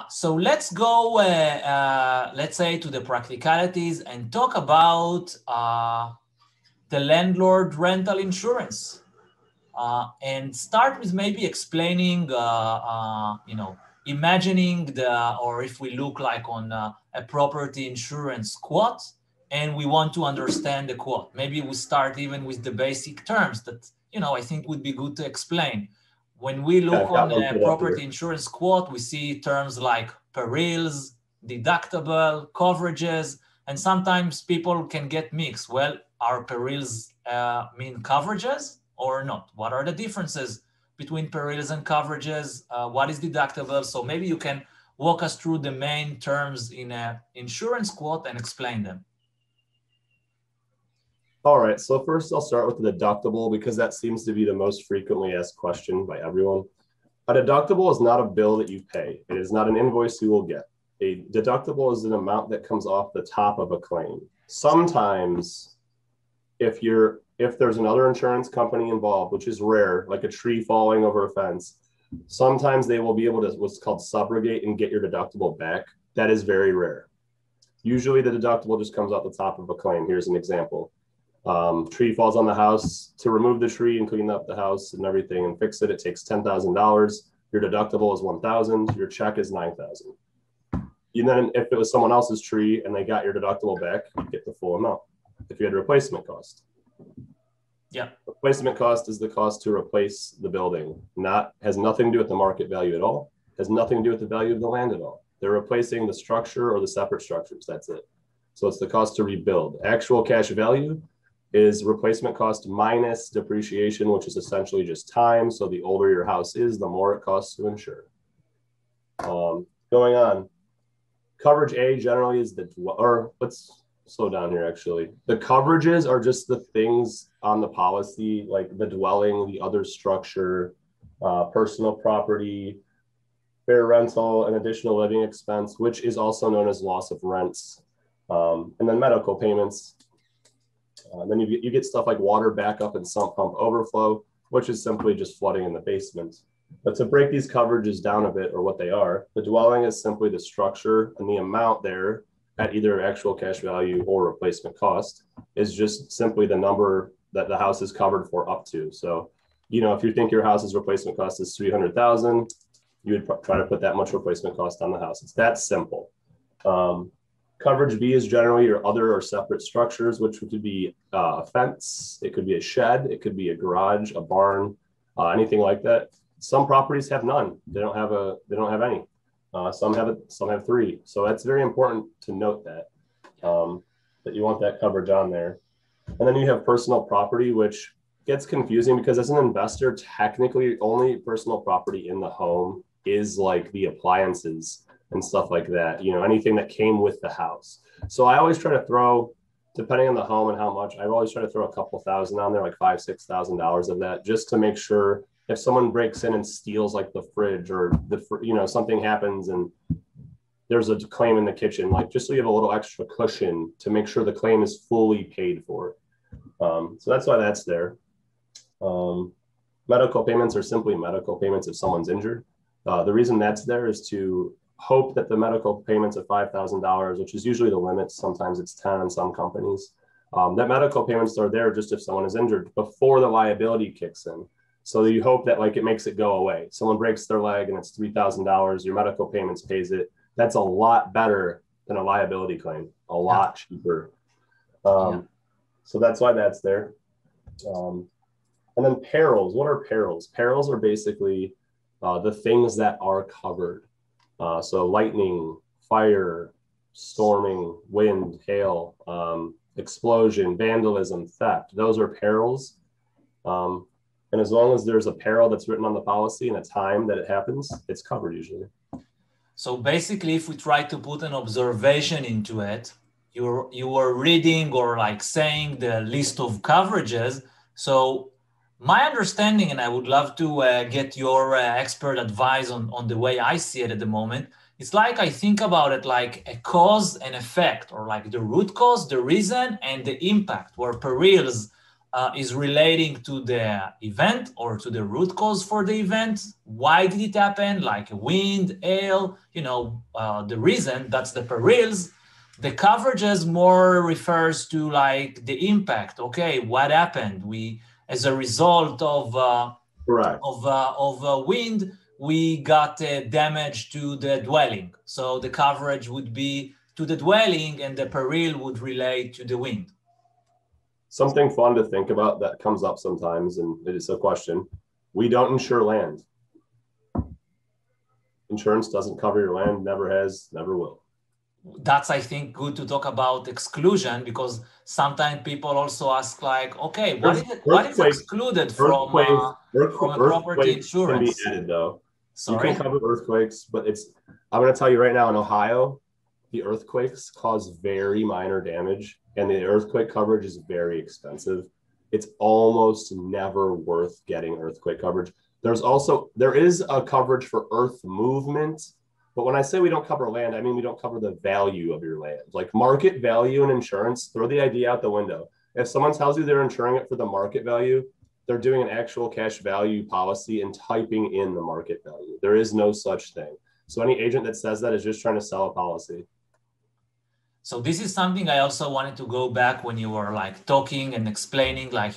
So let's go, let's say, to the practicalities and talk about the landlord rental insurance. And start with maybe explaining, imagining or if we look like on a property insurance quote, and we want to understand the quote. Maybe we start even with the basic terms that, I think would be good to explain. When we look on the property insurance quote, we see terms like perils, deductible, coverages, and sometimes people can get mixed. Well, are perils mean coverages or not? What are the differences between perils and coverages? What is deductible? So maybe you can walk us through the main terms in an insurance quote and explain them. All right, so first I'll start with the deductible because that seems to be the most frequently asked question by everyone. A deductible is not a bill that you pay. It is not an invoice you will get. A deductible is an amount that comes off the top of a claim. Sometimes if there's another insurance company involved, which is rare, like a tree falling over a fence, sometimes they will be able to what's called subrogate and get your deductible back. That is very rare. Usually the deductible just comes off the top of a claim. Here's an example. Tree falls on the house. To remove the tree and clean up the house and everything and fix it, it takes $10,000. Your deductible is $1,000. Your check is $9,000. And then if it was someone else's tree and they got your deductible back, you get the full amount. If you had replacement cost. Yeah. Replacement cost is the cost to replace the building. Has nothing to do with the market value at all. Has nothing to do with the value of the land at all. They're replacing the structure or the separate structures. That's it. So it's the cost to rebuild. Actual cash value is replacement cost minus depreciation, which is essentially just time. So the older your house is, the more it costs to insure. Going on, coverage A generally is let's slow down here actually. The coverages are just the things on the policy, like the dwelling, the other structure, personal property, fair rental, and additional living expense, which is also known as loss of rents, and then medical payments. Then you get stuff like water backup and sump pump overflow, which is simply just flooding in the basement. But to break these coverages down a bit, or what they are, the dwelling is simply the structure, and the amount there at either actual cash value or replacement cost is just simply the number that the house is covered for up to. So, if you think your house's replacement cost is $300,000, you would try to put that much replacement cost on the house. It's that simple. Coverage B is generally your other or separate structures, which could be a fence, it could be a shed, it could be a garage, a barn, anything like that. Some properties have none. They don't have any. Some have three. So that's very important to note that you want that coverage on there. And then you have personal property, which gets confusing because as an investor, technically only personal property in the home is like the appliances and stuff like that, anything that came with the house. So I always try to throw, depending on the home and how much, I always try to throw a couple thousand on there, like $5,000-$6,000 of that, just to make sure if someone breaks in and steals like the fridge or something happens and there's a claim in the kitchen, like just so you have a little extra cushion to make sure the claim is fully paid for. So that's why that's there. Medical payments are simply medical payments if someone's injured. The reason that's there is to hope that the medical payments of $5,000, which is usually the limit, sometimes it's 10 in some companies, that medical payments are there just if someone is injured before the liability kicks in. So you hope that it makes it go away. Someone breaks their leg and it's $3,000, your medical payments pays it. That's a lot better than a liability claim, a lot cheaper. So that's why that's there. And then perils, what are perils? Perils are basically the things that are covered. So lightning, fire, storming, wind, hail, explosion, vandalism, theft, those are perils. And as long as there's a peril that's written on the policy and a time that it happens, it's covered usually. So basically, if we try to put an observation into it, you were reading or saying the list of coverages. So my understanding, and I would love to get your expert advice on the way I see it at the moment, it's I think about it like a cause and effect, or the root cause, the reason, and the impact, where perils is relating to the event or to the root cause for the event. Why did it happen? Like wind, hail, the reason, that's the perils. The coverages more refers to like the impact. Okay, what happened? As a result of wind, we got damage to the dwelling. So the coverage would be to the dwelling and the peril would relate to the wind. Something fun to think about that comes up sometimes, and it is a question. We don't insure land. Insurance doesn't cover your land, never has, never will. That's, I think, good to talk about exclusion, because sometimes people also ask like, okay, what is excluded from a property insurance? Can be added though. Sorry? You can cover earthquakes, but I'm going to tell you right now, in Ohio, the earthquakes cause very minor damage, and the earthquake coverage is very expensive. It's almost never worth getting earthquake coverage. There is a coverage for earth movement, but when I say we don't cover land, I mean we don't cover the value of your land. Like market value in insurance, throw the idea out the window. If someone tells you they're insuring it for the market value, they're doing an actual cash value policy and typing in the market value. There is no such thing. So any agent that says that is just trying to sell a policy. So this is something I also wanted to go back when you were like talking and explaining, like,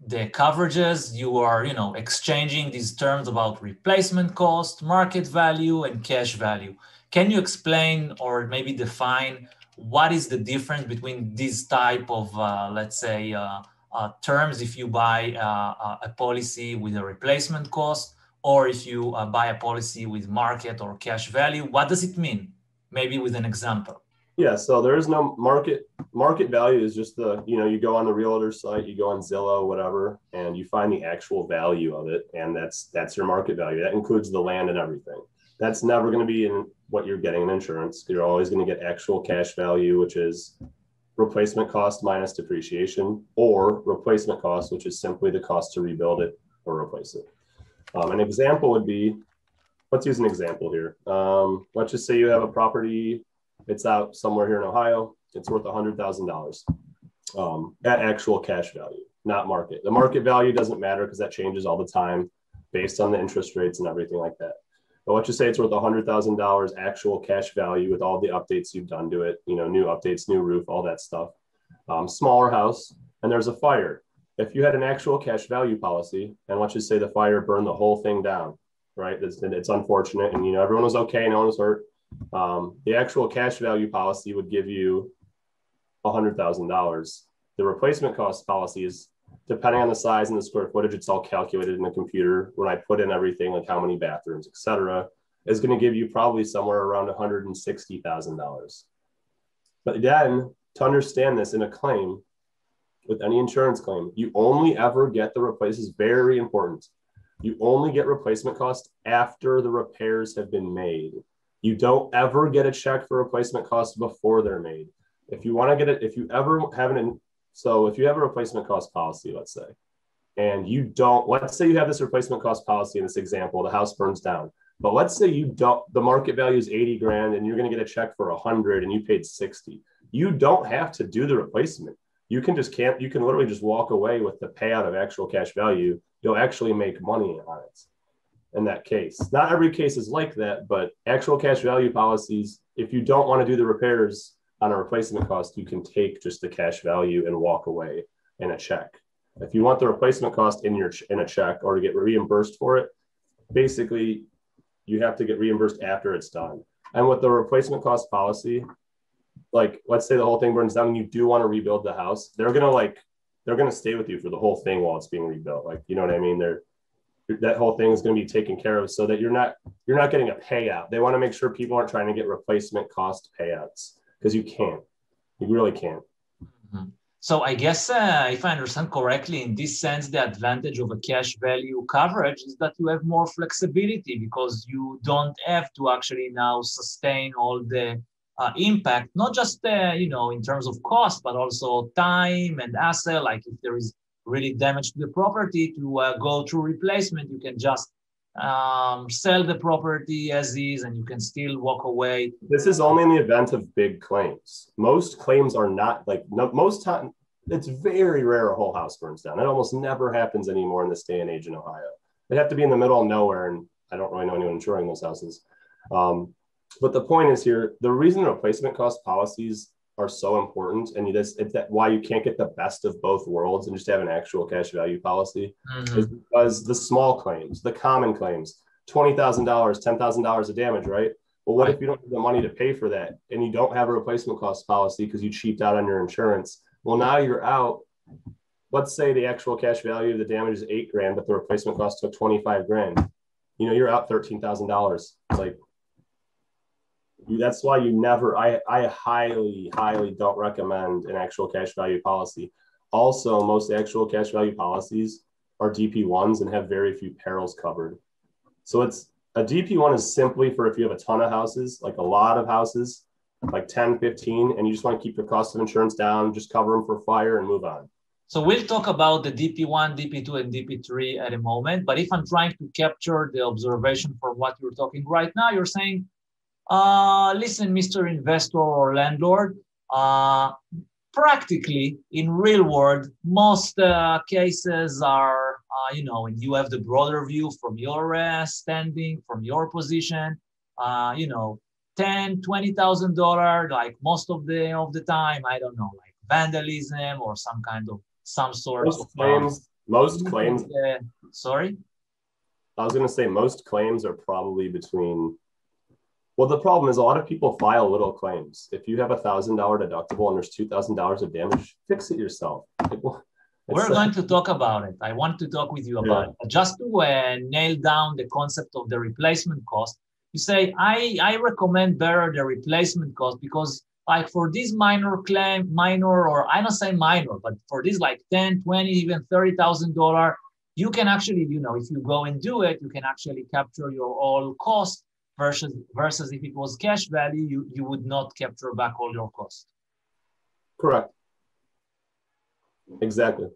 the coverages, you are, exchanging these terms about replacement cost, market value, and cash value. Can you explain or maybe define what is the difference between these type of, let's say, terms if you buy a policy with a replacement cost, or if you buy a policy with market or cash value? What does it mean? Maybe with an example. Yeah, so there is no market value is just you go on the realtor site, you go on Zillow, whatever, and you find the actual value of it, and that's your market value. That includes the land and everything. That's never going to be in what you're getting in insurance. You're always going to get actual cash value, which is replacement cost minus depreciation, or replacement cost, which is simply the cost to rebuild it or replace it. An example would be, let's use an example here. Let's just say you have a property, it's out somewhere here in Ohio, it's worth $100,000 at actual cash value, not market. The market value doesn't matter because that changes all the time based on the interest rates and everything like that. But let's just say it's worth $100,000 actual cash value with all the updates you've done to it, new updates, new roof, all that stuff. Smaller house, and there's a fire. If you had an actual cash value policy, and let's just say the fire burned the whole thing down, right? It's unfortunate, and everyone was okay, no one was hurt. The actual cash value policy would give you $100,000. The replacement cost policy is, depending on the size and the square footage, it's all calculated in the computer. When I put in everything, like how many bathrooms, etc., is going to give you probably somewhere around $160,000. But then, to understand this in a claim, with any insurance claim, you only ever get the replace. This is very important. You only get replacement cost after the repairs have been made. You don't ever get a check for replacement costs before they're made. If you want to get it, if you ever have if you have a replacement cost policy, let's say, and you don't, let's say you have this replacement cost policy in this example, the house burns down, but let's say the market value is 80 grand and you're going to get a check for 100 and you paid 60. You don't have to do the replacement. You can literally just walk away with the payout of actual cash value. You'll actually make money on it in that case. Not every case is like that, but actual cash value policies, if you don't want to do the repairs on a replacement cost, you can take just the cash value and walk away in a check. If you want the replacement cost in a check or to get reimbursed for it, basically you have to get reimbursed after it's done. And with the replacement cost policy, like let's say the whole thing burns down and you do want to rebuild the house, they're gonna stay with you for the whole thing while it's being rebuilt. Like, you know what I mean? That whole thing is going to be taken care of so that you're not getting a payout. They want to make sure people aren't trying to get replacement cost payouts, because you really can't. Mm-hmm. So I guess if I understand correctly, in this sense, the advantage of a cash value coverage is that you have more flexibility, because you don't have to actually now sustain all the impact, not just in terms of cost, but also time and asset. Like if there is really damage to the property, to go through replacement, you can just sell the property as is and you can still walk away. This is only in the event of big claims. Most claims are not like, most time, it's very rare a whole house burns down. It almost never happens anymore in this day and age in Ohio. They'd have to be in the middle of nowhere, and I don't really know anyone insuring those houses. But the point is here, the reason replacement cost policies are so important, and it's that why you can't get the best of both worlds and just have an actual cash value policy, is because the small claims, the common claims, $20,000, $10,000 of damage, right? Well, what if you don't have the money to pay for that and you don't have a replacement cost policy because you cheaped out on your insurance? Well, now you're out. Let's say the actual cash value of the damage is $8,000, but the replacement cost took $25,000. You know, you're out $13,000. It's like, that's why you never, I highly, highly don't recommend an actual cash value policy. Also, most actual cash value policies are DP1s and have very few perils covered. So it's a DP1 is simply for if you have a ton of houses, like a lot of houses, like 10, 15, and you just want to keep your cost of insurance down, just cover them for fire and move on. So we'll talk about the DP1, DP2, and DP3 at a moment. But if I'm trying to capture the observation from what you're talking right now, you're saying, listen, Mr. Investor or landlord, practically in real world, most cases are, you know, and you have the broader view from your standing, from your position, you know, $10,000, $20,000, like most of the time, I don't know, like vandalism or some sort of most claims. Sorry? I was going to say most claims are probably between. Well, the problem is a lot of people file little claims. If you have $1,000 deductible and there's $2,000 of damage, fix it yourself. We're going to talk about it. I want to talk with you about it. Just to nail down the concept of the replacement cost, you say, I recommend better the replacement cost because like for this minor claim, or I don't say minor, but for this like 10, 20, even $30,000, you can actually, you know, if you go and do it, you can actually capture your all cost versus if it was cash value, you would not capture back all your costs. Correct. Exactly.